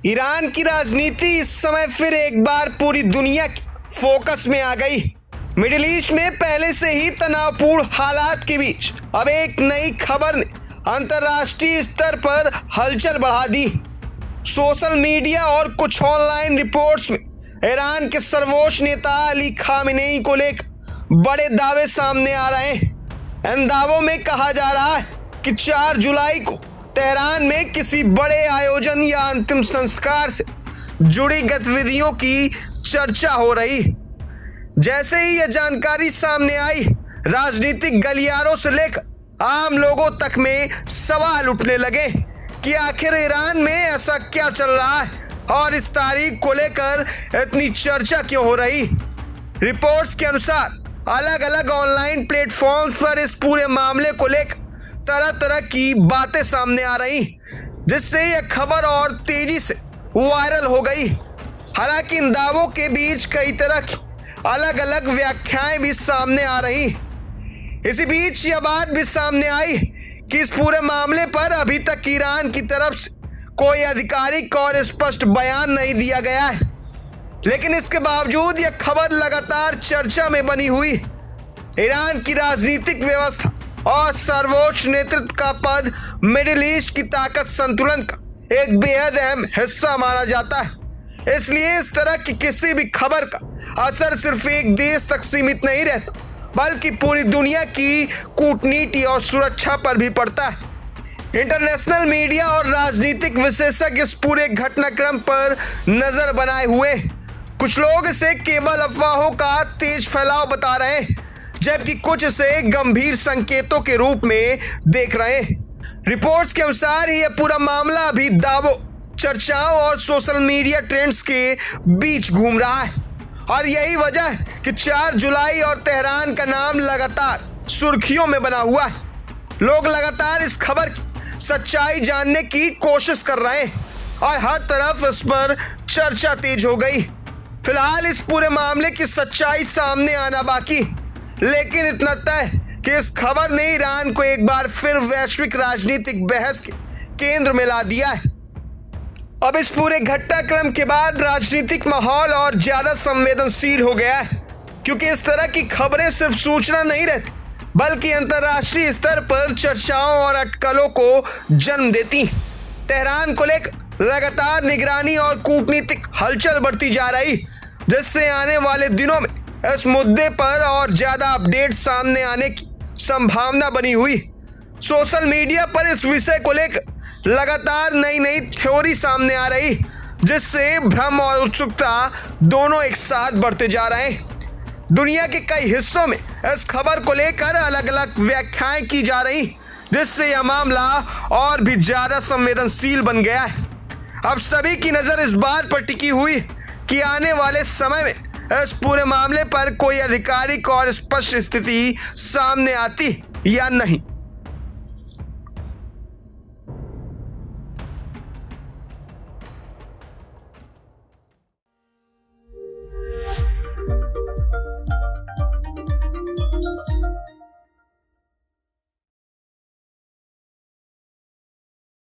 Iran की राजनीति इस समय फिर एक बार पूरी दुनिया के फोकस में आ गई। मिडिल ईस्ट में पहले से ही तनावपूर्ण हालात के बीच अब एक नई खबर ने अंतर्राष्ट्रीय स्तर पर हलचल बढ़ा दी। सोशल मीडिया और कुछ ऑनलाइन रिपोर्ट्स में ईरान के सर्वोच्च नेता अली खामेनेई को लेकर बड़े दावे सामने आ रहे हैं। इन दावों में कहा जा रहा है कि 4 जुलाई को तेहरान में किसी बड़े आयोजन या अंतिम संस्कार से जुड़ी गतिविधियों की चर्चा हो रही। जैसे ही यह जानकारी सामने आई, राजनीतिक गलियारों से लेकर आम लोगों तक में सवाल उठने लगे कि आखिर ईरान में ऐसा क्या चल रहा है और इस तारीख को लेकर इतनी चर्चा क्यों हो रही। रिपोर्ट्स के अनुसार अलग अलग ऑनलाइन प्लेटफॉर्म्स पर इस पूरे मामले को लेकर तरह तरह की बातें सामने आ रही, जिससे यह खबर और तेजी से वायरल हो गई। हालांकि इन दावों के बीच कई तरह की अलग अलग व्याख्याएं भी सामने आ रही। इसी बीच यह बात भी सामने आई कि इस पूरे मामले पर अभी तक ईरान की तरफ से कोई आधिकारिक और स्पष्ट बयान नहीं दिया गया है, लेकिन इसके बावजूद यह खबर लगातार चर्चा में बनी हुई। ईरान की राजनीतिक व्यवस्था और सर्वोच्च नेतृत्व का पद मिडिल ईस्ट की ताकत संतुलन का एक बेहद अहम हिस्सा माना जाता है। इसलिए इस तरह की किसी भी खबर का असर सिर्फ एक देश तक सीमित नहीं रहता, बल्कि पूरी दुनिया की कूटनीति और सुरक्षा पर भी पड़ता है। इंटरनेशनल मीडिया और राजनीतिक विशेषज्ञ इस पूरे घटनाक्रम पर नजर बनाए हुए। कुछ लोग इसे केवल अफवाहों का तेज फैलाव बता रहे हैं, जबकि कुछ इसे गंभीर संकेतों के रूप में देख रहे हैं। रिपोर्ट्स के अनुसार यह पूरा मामला अभी दावों, चर्चाओं और सोशल मीडिया ट्रेंड्स के बीच घूम रहा है, और यही वजह है कि 4 जुलाई और तेहरान का नाम लगातार सुर्खियों में बना हुआ है। लोग लगातार इस खबर की सच्चाई जानने की कोशिश कर रहे हैं और हर तरफ इस पर चर्चा तेज हो गई। फिलहाल इस पूरे मामले की सच्चाई सामने आना बाकी, लेकिन इतना तय कि इस खबर ने ईरान को एक बार फिर वैश्विक राजनीतिक बहस के केंद्र में ला दिया है। अब इस पूरे घटनाक्रम के बाद राजनीतिक माहौल और ज्यादा संवेदनशील हो गया है, क्योंकि इस तरह की खबरें सिर्फ सूचना नहीं रहती, बल्कि अंतर्राष्ट्रीय स्तर पर चर्चाओं और अटकलों को जन्म देती। तेहरान को लेकर लगातार निगरानी और कूटनीतिक हलचल बढ़ती जा रही, जिससे आने वाले दिनों में इस मुद्दे पर और ज्यादा अपडेट सामने आने की संभावना बनी हुई। सोशल मीडिया पर इस विषय को लेकर लगातार नई नई थ्योरी सामने आ रही, जिससे भ्रम और उत्सुकता दोनों एक साथ बढ़ते जा रहे हैं। दुनिया के कई हिस्सों में इस खबर को लेकर अलग अलग व्याख्याएं की जा रही, जिससे यह मामला और भी ज्यादा संवेदनशील बन गया है। अब सभी की नजर इस बात पर टिकी हुई कि आने वाले समय में इस पूरे मामले पर कोई आधिकारिक और स्पष्ट स्थिति सामने आती या नहीं।